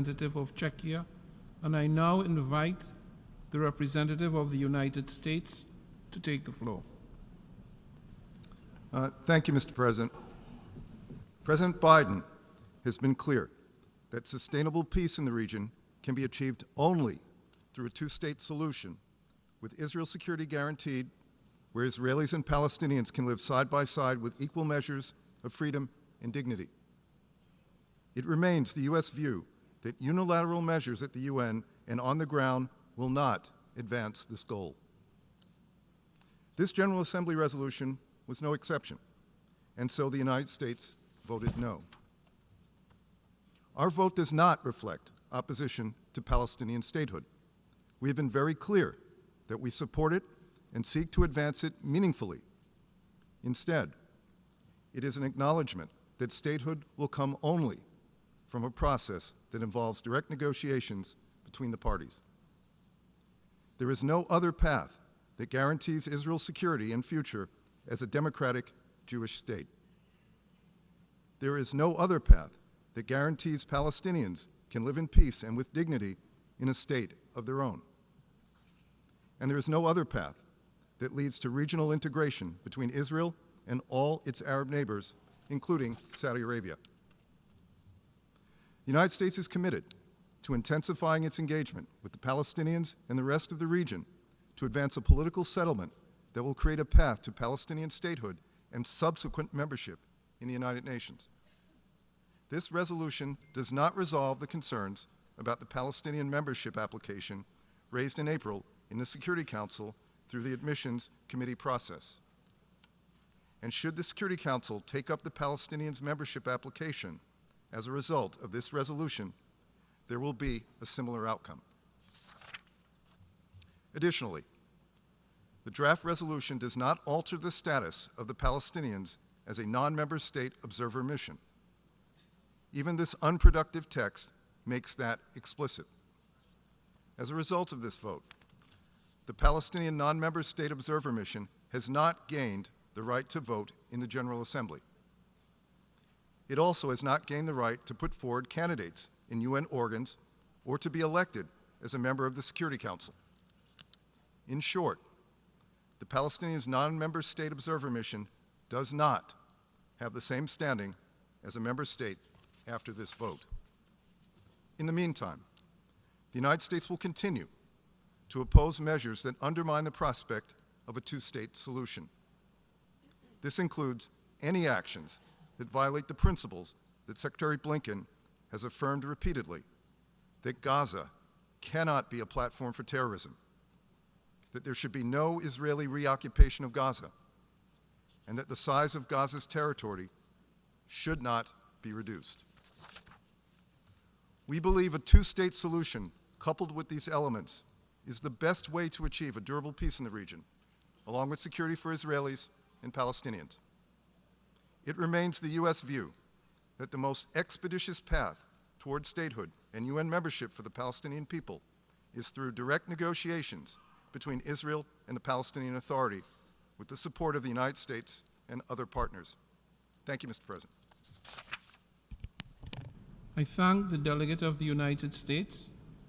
representative of Czechia, and I now invite the representative of the United States to take the floor. Thank you, Mr. President. President Biden has been clear that sustainable peace in the region can be achieved only through a two-state solution, with Israel's security guaranteed, where Israelis and Palestinians can live side by side with equal measures of freedom and dignity. It remains the U.S. view that unilateral measures at the UN and on the ground will not advance this goal. This General Assembly resolution was no exception, and so the United States voted no. Our vote does not reflect opposition to Palestinian statehood. We have been very clear that we support it and seek to advance it meaningfully. Instead, it is an acknowledgement that statehood will come only from a process that involves direct negotiations between the parties. There is no other path that guarantees Israel's security and future as a democratic Jewish state. There is no other path that guarantees Palestinians can live in peace and with dignity in a state of their own. And there is no other path that leads to regional integration between Israel and all its Arab neighbors, including Saudi Arabia. The United States is committed to intensifying its engagement with the Palestinians and the rest of the region to advance a political settlement that will create a path to Palestinian statehood and subsequent membership in the United Nations. This resolution does not resolve the concerns about the Palestinian membership application raised in April in the Security Council through the Admissions Committee process. And should the Security Council take up the Palestinians' membership application as a result of this resolution, there will be a similar outcome. Additionally, the draft resolution does not alter the status of the Palestinians as a non-member state observer mission. Even this unproductive text makes that explicit. As a result of this vote, the Palestinian non-member state observer mission has not gained the right to vote in the General Assembly. It also has not gained the right to put forward candidates in UN organs or to be elected as a member of the Security Council. In short, the Palestinians' non-member state observer mission does not have the same standing as a member state after this vote. In the meantime, the United States will continue to oppose measures that undermine the prospect of a two-state solution. This includes any actions that violate the principles that Secretary Blinken has affirmed repeatedly, that Gaza cannot be a platform for terrorism, that there should be no Israeli reoccupation of Gaza, and that the size of Gaza's territory should not be reduced. We believe a two-state solution coupled with these elements is the best way to achieve a durable peace in the region, along with security for Israelis and Palestinians. It remains the U.S. view that the most expeditious path toward statehood and UN membership for the Palestinian people is through direct negotiations between Israel and the Palestinian Authority with the support of the United States and other partners. Thank you, Mr. President. I thank the delegate of the United States.